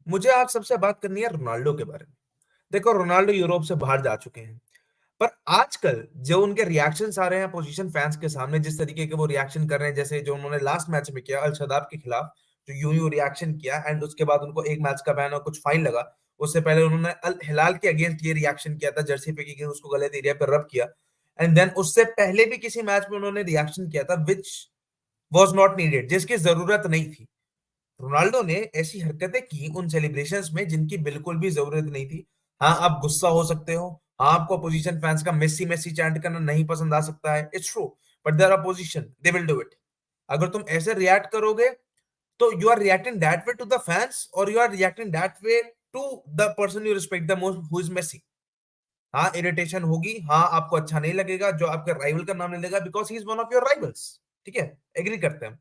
मुझे आज सबसे बात करनी है रोनाल्डो के बारे में। देखो, रोनाल्डो यूरोप से बाहर जा चुके हैं, पर आजकल जो उनके रिएक्शंस आ रहे हैं पोजीशन फैंस के सामने, जिस तरीके के वो रिएक्शन कर रहे हैं, जैसे जो उन्होंने लास्ट मैच में किया अल शदाब के खिलाफ, जो यूं यूं रिएक्शन किया एंड उसके बाद उनको एक मैच का बैन और कुछ फाइन लगा। उससे पहले उन्होंने अल हिलाल के अगेंस्ट ये रिएक्शन किया था, जर्सी पे कि उसको गलत एरिया पर रब किया। एंड देन उससे पहले भी किसी मैच में उन्होंने रिएक्शन किया था विच वाज नॉट नीडेड, जिसकी जरूरत नहीं थी। रोनाल्डो ने ऐसी हरकतें की उन सेलिब्रेशंस में जिनकी बिल्कुल भी जरूरत नहीं थी। हाँ, आप गुस्सा हो सकते हो। हाँ, आपको अपोजिशन फैंस का मेसी मेसी चैंट करना नहीं पसंद आ सकता है, it's true. But their opposition, they will do it. अगर तुम ऐसे रिएक्ट करोगे तो you are reacting that way to the fans, और you are reacting that way to the person you respect the most, who is Messi. हाँ, irritation होगी। हाँ, आपको अच्छा नहीं लगेगा जो आपके राइवल का नाम ले लेगा, because he is one of your rivals. ठीक है, एग्री करते हैं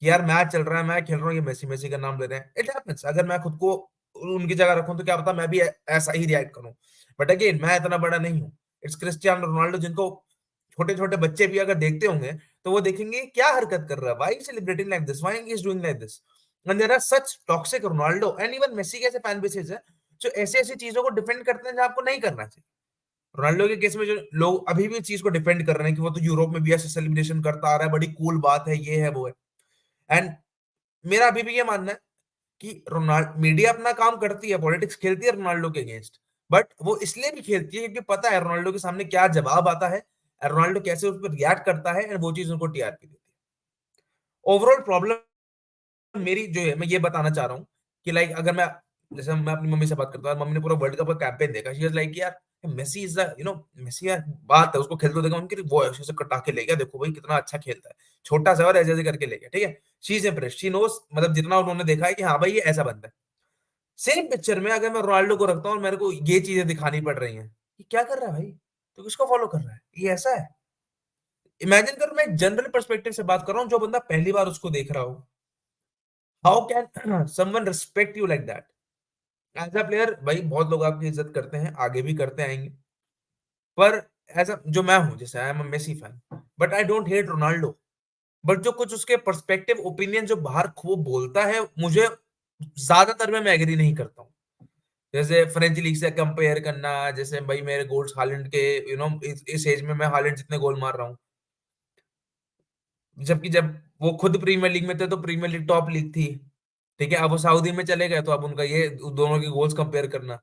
कि यार मैच चल रहा है, मैं खेल रहा हूँ, ये मेसी मेसी का नाम ले रहे हैं, इट हैपेंस। अगर मैं खुद को उनकी जगह रखूं तो क्या पता मैं भी ऐसा ही रिएक्ट करूं। बट अगेन, मैं इतना बड़ा नहीं हूं। इट्स क्रिस्टियानो रोनाल्डो, जिनको छोटे छोटे बच्चे भी अगर देखते होंगे तो वो देखेंगे क्या हरकत कर रहा है, why celebrating like this, why he is doing like this. And there are such toxic Ronaldo and even Messi के ऐसे फैन बेसेस है जो ऐसे ऐसी चीजों को डिफेंड करते हैं जो आपको नहीं करना चाहिए। रोनाल्डो के केस में जो लोग अभी भी इस चीज को डिफेंड कर रहे हैं कि वो तो यूरोप में भी ऐसे सेलिब्रेशन करता आ रहा है, बड़ी कूल बात है, ये है वो है। एंड मेरा अभी भी ये मानना है कि रोनाल्डो, मीडिया अपना काम करती है, पॉलिटिक्स खेलती है रोनाल्डो के अगेंस्ट, बट वो इसलिए भी खेलती है क्योंकि पता है रोनाल्डो के सामने क्या जवाब आता है, रोनाल्डो कैसे उस पर रिएक्ट करता है, एंड वो चीज उनको टीआरपी देती है। ओवरऑल प्रॉब्लम मेरी जो है, मैं ये बताना चाह रहा हूँ कि लाइक अगर मैं, जैसे मैं अपनी मम्मी से बात करता हूँ, मम्मी ने पूरा वर्ल्ड कप का कैंपेन देखा, शी वाज लाइक यार मेसी इज द मेसी यार, बात है, उसको खेलते हुए देखा, उनकी वो ऐसे ऐसे कटा के ले गया, देखो भाई कितना अच्छा खेलता है, छोटा सा और ऐसे ऐसे करके ले गया। ठीक है, she is impressed, she nose, मतलब जितना उन्होंने देखा है कि हाँ भाई ये ऐसा बंदा है। सेम पिक्चर में अगर मैं रोनाल्डो को रखता हूँ और मेरे को ये चीजें दिखानी पड़ रही हैं, ये क्या कर रहा है भाई, तो किसको फॉलो कर रहा है, ये ऐसा है। इमेजिन करो, मैं एक जनरल पर्सपेक्टिव से बात कर रहा हूँ, जो बंदा पहली बार उसको देख रहा हो, how can someone respect you like that. As a player भाई बहुत लोग आपकी इज्जत करते हैं, आगे भी करते आएंगे, पर एज अ जो मैं हूं, जैसे I am a Messi fan, but I don't hate Ronaldo. But जो कुछ उसके पर्सपेक्टिव ओपिनियन जो बाहर वो बोलता है, मुझे ज्यादातर में मैं एग्री नहीं करता हूँ। जैसे फ्रेंच लीग से कंपेयर करना, जैसे भाई मेरे गोल्स हालैंड के, इस एज में मैं हालैंड जितने गोल मार रहा हूँ, जबकि जब वो खुद प्रीमियर लीग में थे तो प्रीमियर लीग टॉप लीग थी। ठीक है, अब वो सऊदी में चले गए तो अब उनका ये दोनों के गोल्स कंपेयर करना।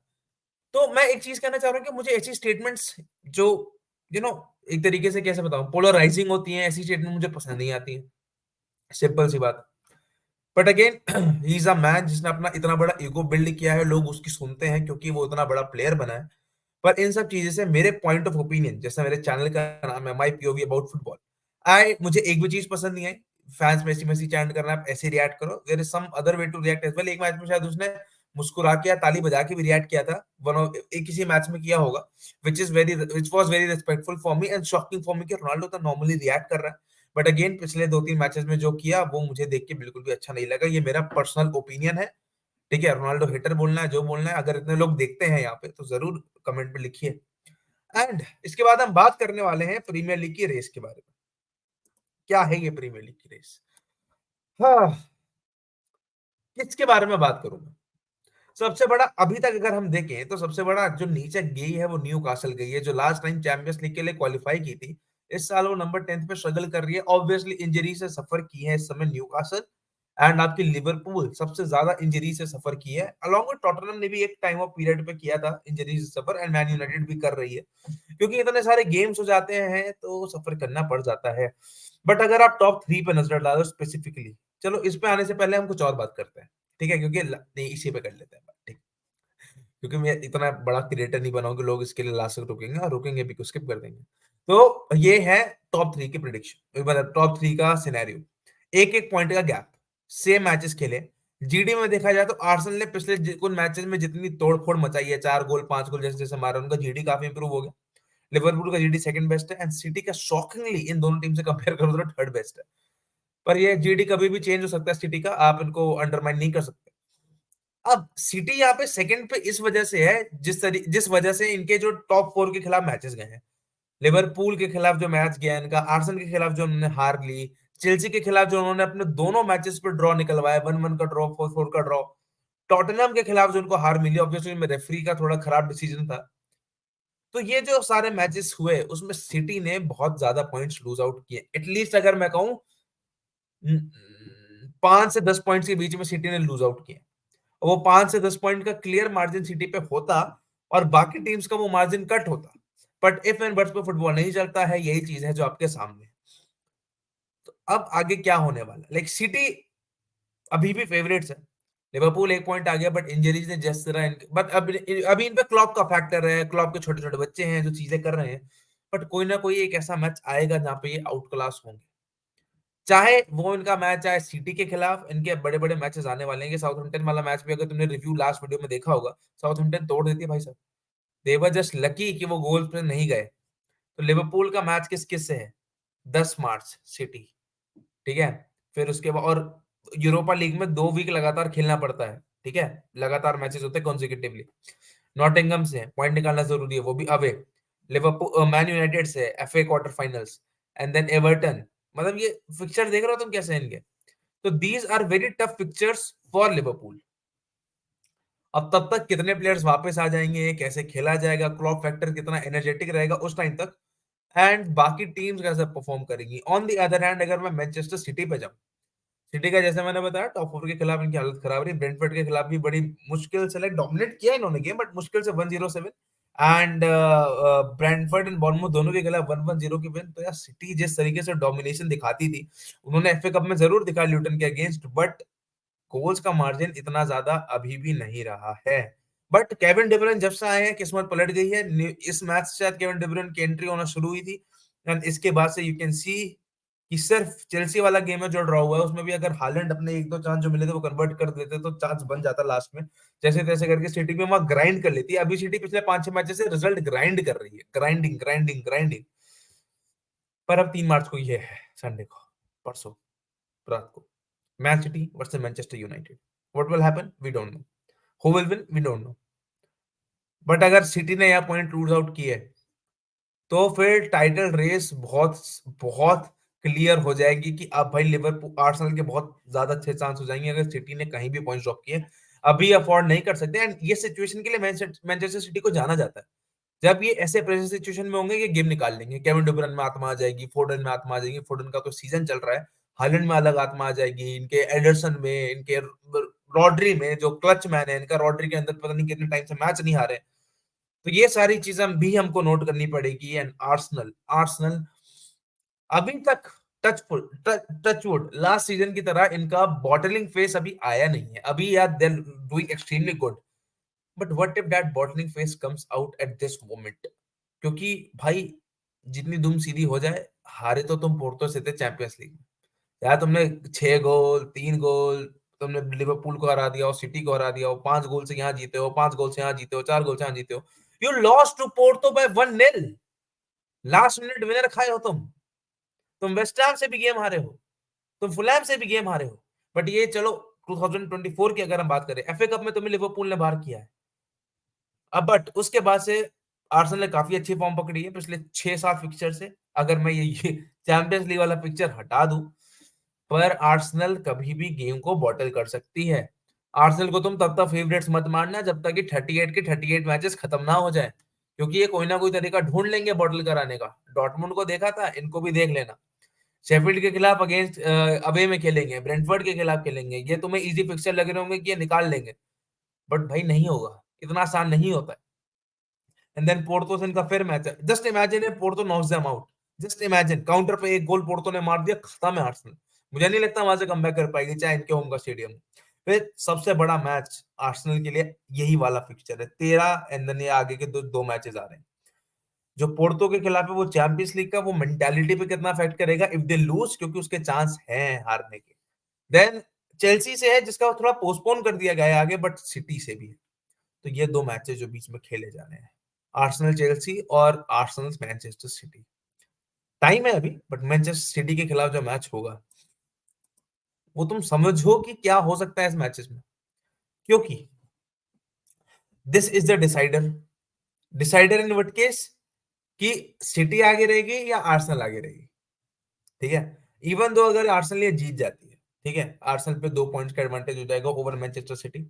तो मैं एक चीज कहना चाह रहा हूँ कि मुझे ऐसी स्टेटमेंट्स जो यू नो एक तरीके से कैसे बताऊं, पोलराइजिंग होती हैं, ऐसी स्टेटमेंट मुझे पसंद नहीं आती है। सिंपल सी बात। But again, he is a man जिसने अपना इतना बड़ा ईगो बिल्ड किया है, लोग उसकी सुनते हैं क्योंकि वो इतना बड़ा प्लेयर बना है। पर इन सब चीजें से मेरे पॉइंट ऑफ ओपिनियन, जैसे मेरे चैनल का नाम है my POV about football, I मुझे एक भी चीज पसंद नहीं आई। फैंस मेसी मेसी चैंट करना, आप ऐसे रिएक्ट करो, there is some other way to react as well. एक मैच में शायद उसने मुस्कुरा के या ताली बजा के भी रिएक्ट किया था, वन ऑफ एक किसी मैच में किया होगा, which was very respectful for me and shocking for me कि रोनाल्डो तो नॉर्मली रिएक्ट कर रहा है। बट अगेन, पिछले 2-3 मैचेस में जो किया वो मुझे देख के बिल्कुल भी अच्छा नहीं लगा। ये मेरा पर्सनल ओपिनियन है। ठीक है, रोनाल्डो हिटर बोलना है जो बोलना है, अगर इतने लोग देखते हैं यहाँ पे तो जरूर कमेंट में लिखिए। एंड इसके बाद हम बात करने वाले हैं प्रीमियर लीग की रेस के बारे में। क्या है ये प्रीमियर लीग की रेस? हाँ, किसके बारे में बात करूं मैं? सबसे बड़ा अभी तक अगर हम देखें तो सबसे बड़ा जो नीचे गई है वो न्यू कासल गई है, जो लास्ट टाइम चैंपियंस लीग के लिए क्वालिफाई की थी। इस साल वो नंबर 10 पे स्ट्रगल कर रही है, ऑब्वियसली इंजरी से सफर की है इस समय न्यू कासल। एंड आपकी लिवरपूल सबसे ज्यादा इंजरी से सफर की है, अलॉन्ग विद टॉटनहम ने भी एक टाइम ऑफ पीरियड पे किया था इंजरी से सफर, एंड मैन यूनाइटेड भी कर रही है, क्योंकि इतने सारे गेम्स हो जाते हैं तो सफर करना पड़ जाता है। बट अगर आप टॉप 3 पे नजर डालो स्पेसिफिकली, चलो इस पे आने से पहले हम कुछ और बात करते हैं। ठीक है, क्योंकि नहीं, इसी पे कर लेते हैं बात, ठीक। क्योंकि मैं इतना बड़ा क्रिएटर नहीं बनाऊं कि लोग इसके लिए लास्ट तक रुकेंगे, और रुकेंगे भी, स्किप कर देंगे। तो ये है टॉप 3 की प्रिडिक्शन, मतलब टॉप 3 का सिनेरियो। एक एक पॉइंट का गैप, सेम मैचेस खेले। जीडी में देखा जाए तो आर्सेनल ने पिछले कुछ मैचेस में जितनी तोड़फोड़ मचाई है, 4 गोल 5 गोल जैसे जैसे मारा, उनका जीडी काफी इंप्रूव हो गया। लिवरपूल का जीडी सेकंड बेस्ट है, एंड सिटी का शॉकिंगली इन दोनों टीम से कंपेयर करो तो थर्ड बेस्ट है। पर ये जीडी कभी भी चेंज हो सकता है सिटी का, आप इनको अंडरमाइन नहीं कर सकते। अब सिटी यहाँ पे सेकंड पे इस वजह से है, जिस वजह से इनके जो टॉप 4 के खिलाफ मैचेस गए हैं। लिवरपूल के खिलाफ जो मैच गया इनका, आर्सेनल के खिलाफ जो उन्होंने हार ली, चेल्सी के खिलाफ जो उन्होंने अपने दोनों मैचेस पे ड्रॉ निकलवाया, 1-1 का ड्रॉ, 4-4 का ड्रॉ, टॉटनहम के खिलाफ जो उनको हार मिली, ऑब्वियसली में रेफरी का थोड़ा खराब डिसीजन था। तो ये जो सारे मैचेस हुए उसमें सिटी ने बहुत ज्यादा पॉइंट्स लूज आउट किए, एटलीस्ट अगर मैं कहूं 5 से 10 पॉइंट्स के बीच में सिटी ने लूज आउट किए। वो 5 से 10 पॉइंट का क्लियर मार्जिन सिटी पे होता और बाकी टीम्स का वो मार्जिन कट होता, बट इफ एंड बट्स पे फुटबॉल नहीं चलता है, यही चीज है जो आपके सामने है। तो अब आगे क्या होने वाला, लाइक सिटी अभी भी फेवरेट्स है, लिवरपूल 1 पॉइंट आ गया, बट इंजरीज ने जिस तरह बट अभी इन पे क्लॉप का फैक्टर है, क्लॉप के छोटे छोटे बच्चे हैं जो चीजें कर रहे हैं, बट कोई ना कोई एक ऐसा मैच आएगा जहां पे ये आउट क्लास होंगे, चाहे वो इनका मैच आए सिटी के खिलाफ। इनके बड़े बड़े मैचेस आने वाले हैं, साउथहैम्पटन वाला मैच भी अगर तुमने रिव्यू लास्ट वीडियो में देखा होगा, साउथहैम्पटन तोड़ देती है भाई साहब, दे वर जस्ट लकी कि वो गोल पे नहीं गए। तो लिवरपूल का मैच किस किस से है, 10 मार्च सिटी, ठीक है, फिर उसके बाद और यूरोपा लीग में 2 वीक लगातार खेलना पड़ता है, ठीक है, लगातार मैचेस होते हैं कॉन्जिक्यूटिवली। नॉटिंघम से पॉइंट निकालना जरूरी है, वो भी अवे। लिवरपूल मैन यूनाइटेड से FA quarter finals, and then Everton. मतलब ये फिक्चर देख रहे हो तुम कैसे हैं इनके। तो these are very tough pictures for Liverpool. अब तब तक कितने प्लेयर्स वापस आ जाएंगे, कैसे खेला जाएगा, क्लॉप फैक्टर कितना एनर्जेटिक रहेगा उस टाइम तक, एंड बाकी टीम्स कैसे परफॉर्म करेंगी। ऑन द अदर हैंड अगर मैं मैनचेस्टर सिटी पे जाऊं, सिटी का जैसे मैंने बताया टॉप 4 के खिलाफ इनकी हालत खराब रही, ब्रेंटफोर्ड के खिलाफ भी बड़ी मुश्किल से, लाइक डोमिनेट किया इन्होंने गेम, बट मुश्किल से 107, एंड ब्रेंटफोर्ड एंड बॉर्नमूथ दोनों के खिलाफ 110 की विन। तो यार सिटी जिस तरीके से डोमिनेशन दिखाती थी, उन्होंने एफए कप में जरूर दिखाया ल्यूटन के अगेंस्ट, बट गोल्स का मार्जिन इतना ज्यादा अभी भी नहीं रहा है। बट केविन डी ब्रुयने जब से आए हैं किस्मत पलट गई है। इस मैच से शायद केविन डी ब्रुयने की एंट्री होना शुरू हुई थी, एंड इसके बाद से यू कैन सी कि सिर्फ चेल्सी वाला गेम है जो ड्रॉ हुआ है, उसमें भी अगर हालैंड अपने एक दो चांस जो मिले थे वो कन्वर्ट कर देते तो चांस बन जाता लास्ट में, जैसे तैसे करके सिटी भी वहां ग्राइंड कर लेती है। अभी सिटी पिछले 5-6 मैचेस से रिजल्ट ग्राइंड कर रही है, ग्राइंडिंग ग्राइंडिंग ग्राइंडिंग। पर अब 3 मार्च को ये है, संडे को, परसों रात को, Man City versus Manchester United. What will happen we don't know, who will win we don't know, but अगर सिटी ने यह पॉइंट लूज आउट किए तो फिर टाइटल रेस बहुत बहुत क्लियर हो जाएगी कि अब भाई लिवरपूल आर्सेनल के बहुत ज्यादा अच्छे चांस हो जाएंगे अगर सिटी ने कहीं भी पॉइंट ड्रॉप किए। अभी अफोर्ड नहीं कर सकते, एंड ये सिचुएशन के लिए मैनचेस्टर सिटी को जाना जाता है। जब ये ऐसे प्रेशर सिचुएशन में होंगे ये गेम निकाल लेंगे, केविन डी ब्रुयने में आत्मा आ जाएगी, फोर्डन में आत्मा आ जाएगी, फोर्डन का तो सीजन चल रहा है, हालैंड में अलग आत्मा आ जाएगी, इनके एडरसन में, इनके रॉड्री में जो क्लच मैन है इनका, रॉड्री के अंदर पता नहीं कितने टाइम से मैच नहीं हारे। तो ये सारी चीजें भी हमको नोट करनी पड़ेगी। एंड आर्सेनल आर्सेनल अभी तक टचवुड लास्ट सीजन की तरह इनका बॉटलिंग फेस अभी आया नहीं है, अभी यार they are doing extremely good, but what if that bottling phase comes out at this moment. क्योंकि भाई जितनी दुम सीधी हो जाए, हारे तो तुम पोर्तो से थे चैंपियंस लीग में, यार तुमने 6 गोल 3 गोल, तुमने लिवरपूल को हरा दिया हो, सिटी को हरा दिया हो, 5 गोल से यहाँ जीते हो, 5 गोल से यहाँ जीते हो, 4 गोल से यहाँ जीते हो। You lost to Porto by 1-0, last minute winner खाए हो तुम वेस्ट हैम से भी गेम हारे हो, तुम फुलहैम से भी गेम हारे हो। बट ये चलो 2024 की अगर हम बात करें, एफए कप में तुम्हें लिवरपूल ने बाहर किया है। अब बट उसके बाद से आर्सेनल ने काफी अच्छी फॉर्म पकड़ी है पिछले 6-7 फिक्चर से, अगर मैं ये चैंपियंस लीग वाला पिक्चर हटा दूं, पर आर्सेनल कभी भी गेम को बॉटल कर सकती है। आर्सेनल को तुम तब तक फेवरेट्स मत मानना जब तक कि 38 के 38 मैचेस खत्म ना हो जाए, क्योंकि ये कोई ना कोई तरीका ढूंढ लेंगे बॉटल कराने का। डॉर्टमुंड को देखा था, इनको भी देख लेना। शेफील्ड के खिलाफ अगेंस्ट अवे में खेलेंगे, ब्रेंटफोर्ड के खिलाफ खेलेंगे, ये तुम्हें इजी फिक्सर लग रहे होंगे कि ये निकाल लेंगे, बट भाई नहीं होगा, इतना आसान नहीं होता है। एंड देन पोर्तो से इनका फिर मैच है, जस्ट इमेजिन है Porto knocks them out, just imagine counter पे एक गोल पोर्तो ने मार दिया, खत्म है आर्सेनल। मुझे नहीं लगता वहां से कमबैक कर पाएगी चाहे इनके होम का स्टेडियम। फिर सबसे बड़ा मैच आर्सेनल के लिए यही वाला फिक्चर है 13, एंड देन ये आगे के दो मैचेस आ रहे हैं। जो पोर्तो के खिलाफ है वो चैंपियंस लीग का, वो मेंटालिटी पे कितना अफेक्ट करेगा इफ दे लूज, क्योंकि उसके चांस हैं हारने के। देन चेल्सी से है जिसका थोड़ा पोस्टपोन कर दिया गया है आगे, बट सिटी से भी है। तो ये दो मैचेस जो बीच में खेले जा रहे हैं, आर्सेनल चेल्सी और आर्सेनल मैनचेस्टर सिटी। टाइम है अभी, बट मैनचेस्टर सिटी के खिलाफ जो मैच होगा वो तुम समझो कि क्या हो सकता है इस मैचेस में, क्योंकि this is the decider. Decider in what case, कि सिटी आगे रहेगी या आर्सेनल आगे रहेगी, ठीक है। इवन दो अगर आर्सेनल ये जीत जाती है, ठीक है, आर्सेनल पे 2 पॉइंट्स का एडवांटेज हो जाएगा over Manchester City.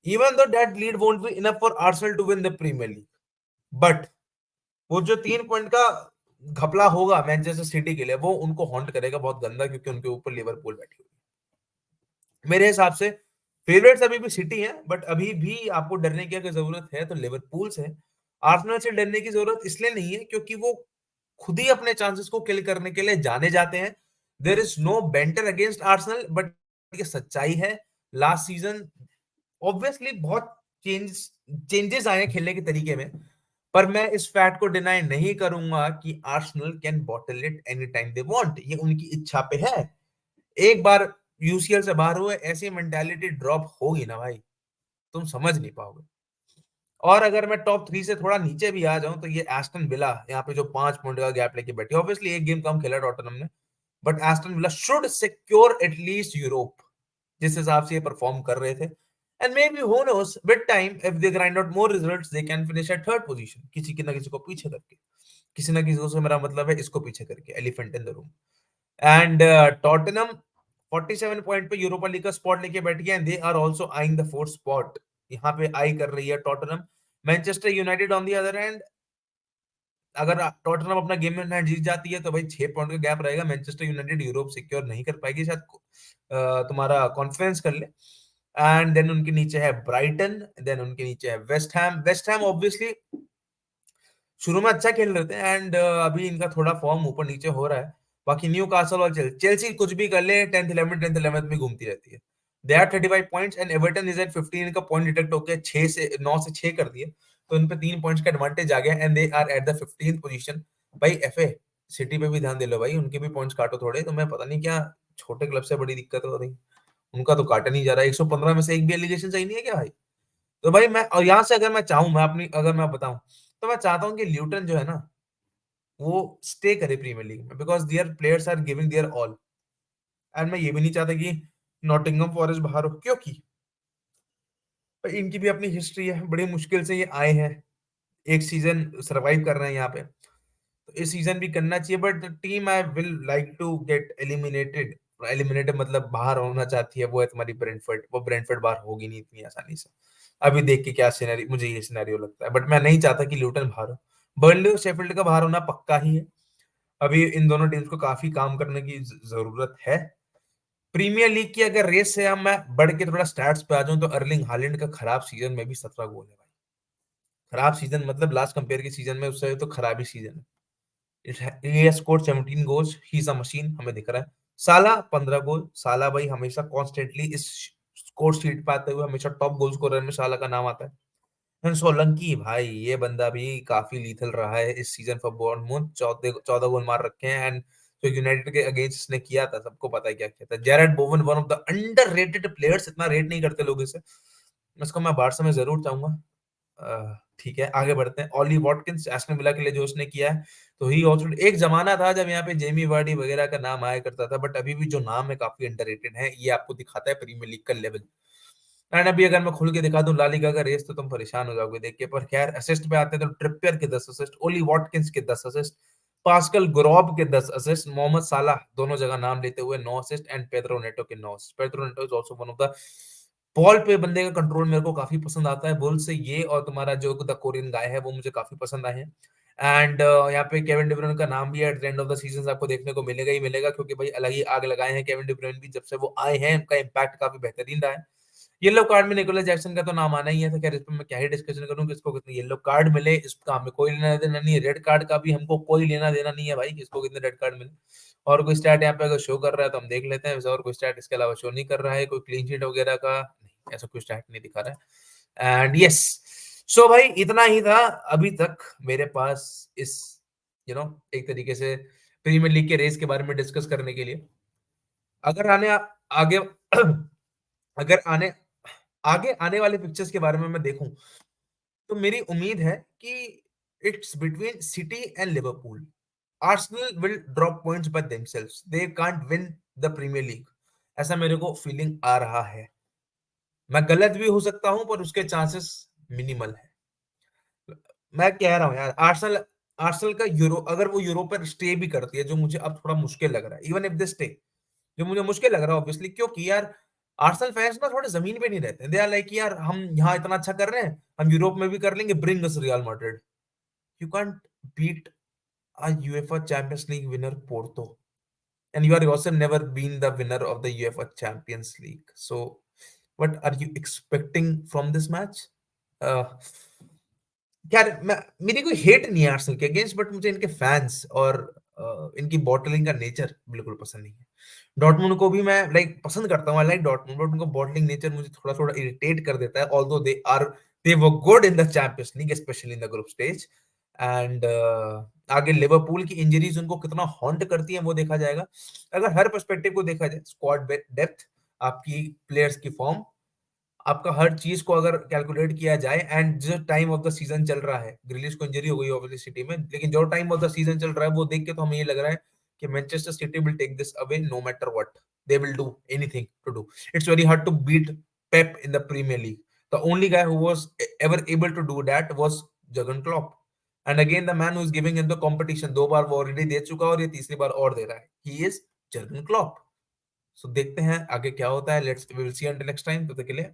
Even though that lead won't be enough for Arsenal to win the Premier League, but वो जो 3 पॉइंट का घपला होगा मैनचेस्टर सिटी के लिए, वो उनको हॉन्ट करेगा बहुत गंदा, क्योंकि उनके ऊपर लिवरपूल बैठी हुई है। मेरे हिसाब से फेवरेट्स अभी भी सिटी है, बट अभी भी आपको डरने की अगर जरूरत है तो लिवरपूल से। आर्सेनल से डरने की जरूरत इसलिए नहीं है क्योंकि वो खुद ही अपने चांसेस को किल करने के लिए जाने जाते हैं। There is no banter against Arsenal, but ये सच्चाई है। लास्ट सीजन ऑब्वियसली बहुत चेंजेस आए हैं खेलने के तरीके में, पर मैं इस फैक्ट को डिनाई नहीं करूंगा कि Arsenal can bottle it any time they want. ये उनकी इच्छा पे है। एक बार यूसीएल से बाहर हुए, ऐसी मेंटालिटी ड्रॉप होगी ना भाई, तुम समझ नहीं पाओगे। और अगर मैं टॉप 3 से थोड़ा नीचे भी आ जाऊं तो ये एस्टन विला यहाँ पे जो 5 पॉइंट का गैप लेके बैठी, ऑब्वियसली एक गेम कम खेला टॉटनहम ने, but Aston Villa should secure at least Europe, जिस हिसाब से ये परफॉर्म कर रहे थे। And maybe who knows with time if they grind out more results they can finish at third position, किसी की ना किसी को पीछे करके, किसी ना किसी को से मेरा मतलब है इसको पीछे करके, elephant in the room. And Tottenham 47 point पे यूरोपा लीग का स्पॉट लेके बैठ गया, and they are also eyeing the fourth spot. यहाँ पे आई कर रही है Tottenham. Manchester United on the other hand, अगर टॉटनहम अपना गेम में जीत जाती है तो भाई 6 पॉइंट का गैप रहेगा, मैनचेस्टर यूनाइटेड यूरोप सिक्योर नहीं कर पाएगी शायद। तुम्हारा कॉन्फ्रेंस कर ले। एंड देन उनके नीचे है ब्राइटन, देन उनके नीचे है West Ham. West Ham obviously शुरू में अच्छा खेल रहे थे, एंड अभी इनका थोड़ा फॉर्म ऊपर नीचे हो रहा है। बाकी न्यू कासल और चेल्सी कुछ भी कर ले, 10th 11th में घूमती रहती है। They are 35 points and Everton is at 15। इनका पॉइंट डिडक्ट होकर 9 से 6 कर दिए, तो इन पे 3 पॉइंट्स का एडवांटेज आ गया, and they are at the 15th position. भाई एफए सिटी पे भी ध्यान दे लो भाई, उनके भी पॉइंट्स काटो थोड़े। तो मैं पता नहीं क्या छोटे क्लब से बड़ी दिक्कत हो रही, उनका तो काटा नहीं जा रहा। 115 में से एक भी एलिगेशन सही नहीं है क्या भाई? तो भाई मैं, और यहाँ से अगर मैं चाहूं, मैं अपनी अगर मैं बताऊं, तो मैं चाहता हूं कि ल्यूटन जो है ना, वो स्टे करे प्रीमियर लीग में, because their players are giving their all. And मैं ये भी नहीं चाहता कि नॉटिंघम फॉरेस्ट बाहर हो, क्योंकि भाई इनकी भी अपनी हिस्ट्री है, बड़ी मुश्किल से ये आए हैं, एक सीजन सरवाइव कर रहे हैं यहाँ पे, तो इस सीजन भी करना चाहिए। But team I will like to get eliminated, eliminated मतलब बाहर होना चाहती है, वो है तुम्हारी ब्रेंटफोर्ड। वो ब्रेंटफोर्ड बाहर होगी नहीं इतनी आसानी से। अभी देख के क्या सिनेरियो, मुझे ये सिनेरियो लगता है, बट मैं नहीं चाहता कि ल्यूटन बाहर हो। बर्नली और शेफील्ड का बाहर होना पक्का ही है। अभी इन दोनों टीम्स को काफी काम करने की जरूरत है। प्रीमियर लीग की अगर रेस से हम मैं बढ़ के थोड़ा स्टैट्स पे आ जाऊं, तो अर्लिंग हालैंड का खराब सीजन में भी 17 गोल है भाई। खराब सीजन मतलब लास्ट कंपेयर के सीजन में उससे तो खराब ही सीजन है। he has scored 17 goals, he is a machine, हमें दिख रहा है। साला 15 गोल, साला भाई हमेशा कॉन्स्टेंटली इस स्कोर शीट पे आते हुए हमेशा टॉप गोल स्कोरर में साला का नाम आता है। एंड सोलंकी भाई, ये बंदा भी काफी लीथल रहा है इस सीजन फॉर बॉर्नमूथ। 14 गोल मार रखे हैं, एंड जो यूनाइटेड के अगेंस्ट इसने किया था, सबको पता है क्या किया था। Jared बोवन, one of the underrated players, इतना रेट नहीं करते लोग इसे। इसको मैं बारसा में जरूर चाहूंगा। ठीक है, आगे बढ़ते हैं। ऑली वॉटकिंस, एस्टन विला के लिए जो उसने किया है, तो ही ऑल्सो, एक जमाना था जब यहाँ पे जेमी वार्डी वगैरह का नाम आया करता था, बट अभी भी जो नाम है काफी अंडररेटेड है। ये आपको दिखाता है प्रीमियर लीग का लेवल। एंड अभी अगर मैं खुल के दिखा दूं ला लीगा का रेस, तो तुम परेशान हो जाओगे देख के। पर खैर, असिस्ट पे आते हैं तो ट्रिपियर के 10 असिस्ट, ओली वॉटकिंस के 10 असिस्ट, पास्कल ग्रॉब के 10 असिस्ट, मोहम्मद सालाह दोनों जगह नाम लेते हुए 9 असिस्ट, एंड पेड्रो नेटो के 9 assist. Pedro Neto is also one of the, ball पे बंदे का कंट्रोल मेरे को काफी पसंद आता है। बुल से ये और तुम्हारा जो द कोरियन गाय है, वो मुझे काफी पसंद आए हैं। एंड यहाँ पे केविन डी ब्रुयने का नाम भी at the end of the season आपको देखने को मिलेगा ही मिलेगा, क्योंकि भाई अलग ही आग लगाए हैं केविन डी ब्रुयने भी। जब से वो आए हैं, उनका इम्पैक्ट काफी बेहतरीन रहा है। येलो कार्ड में निकोलस जैक्सन का तो नाम आना ही है, तो खैर इस पर मैं क्या ही डिस्कशन करूं, किसको कितने येलो कार्ड मिले इसका हमें कोई लेना देना नहीं है। रेड कार्ड का भी हमको कोई लेना देना नहीं है भाई, किसको कितने रेड कार्ड मिले। और कोई स्टैट यहाँ पे अगर शो कर रहा है तो हम देख लेते हैं, वैसे और कोई स्टैट इसके अलावा शो नहीं कर रहा है। कोई क्लीन शीट वगैरह का नहीं, ऐसा कोई स्टैट नहीं दिखा रहा है। एंड यस, सो भाई इतना ही था अभी तक मेरे पास इस एक तरीके से प्रीमियर लीग के रेस के बारे में डिस्कस करने के लिए। अगर आगे अगर आगे आने वाले पिक्चर्स के बारे में मैं देखूं, तो मेरी उम्मीद है कि it's between City and Liverpool. Arsenal will drop points by themselves, they can't win the Premier League, ऐसा मेरे को फीलिंग आ रहा है। मैं गलत भी हो सकता हूं, पर उसके चांसेस मिनिमल है। मैं कह रहा हूं यार, आर्सेनल आर्सेनल का यूरो, अगर वो यूरोप पर स्टे भी करती है, जो मुझे अब थोड़ा मुश्किल लग रहा है, इवन इफ दे स्टे, जो मुझे मुश्किल लग रहा है ऑब्वियसली, क्योंकि यार आर्सेनल फैंस ना थोड़े जमीन पे नहीं रहते, दे आर लाइक यार हम यहाँ इतना अच्छा कर रहे हैं, हम यूरोप में भी कर लेंगे, bring us Real Madrid. You can't beat a UEFA Champions League winner Porto, and you are also never been the winner of the UEFA Champions League. So, what are you expecting from this match? Uh, यार मैं, मेरी कोई hate नहीं है Arsenal के against, but मुझे इनके fans और इनकी बॉटलिंग का नेचर बिल्कुल पसंद नहीं है। डॉर्टमुंड को भी मैं लाइक पसंद करता हूँ, आई लाइक डॉर्टमुंड, बट उनको बॉटलिंग नेचर मुझे थोड़ा थोड़ा इरिटेट कर देता है, although they were good in the champions league, specially in the group stage. And आगे लिवरपूल की इंजरीज उनको कितना हॉन्ट करती है वो देखा जाएगा। अगर हर पर्सपेक्टिव को देखा जाए, स्क्वाड डेप्थ, आपकी प्लेयर्स की फॉर्म, आपका हर चीज को अगर कैलकुलेट किया जाए, एंड जो टाइम ऑफ द सीजन चल रहा है, ग्रिलिश को इंजरी हो गई ऑब्वियसली सिटी में, लेकिन जो टाइम ऑफ द सीजन चल रहा है वो देख के तो हमें ये लग रहा है कि Manchester City will take this away no matter what, they will do anything to do. It's very hard to beat Pep in the Premier League. The only guy who was ever able to do that was Jurgen Klopp, and again the man who is giving in the competition, दो बार वो already दे चुका है और ये तीसरी बार और दे रहा है, he is Jurgen Klopp. So देखते हैं आगे क्या होता है, let's we will see until next time, तब तक के लिए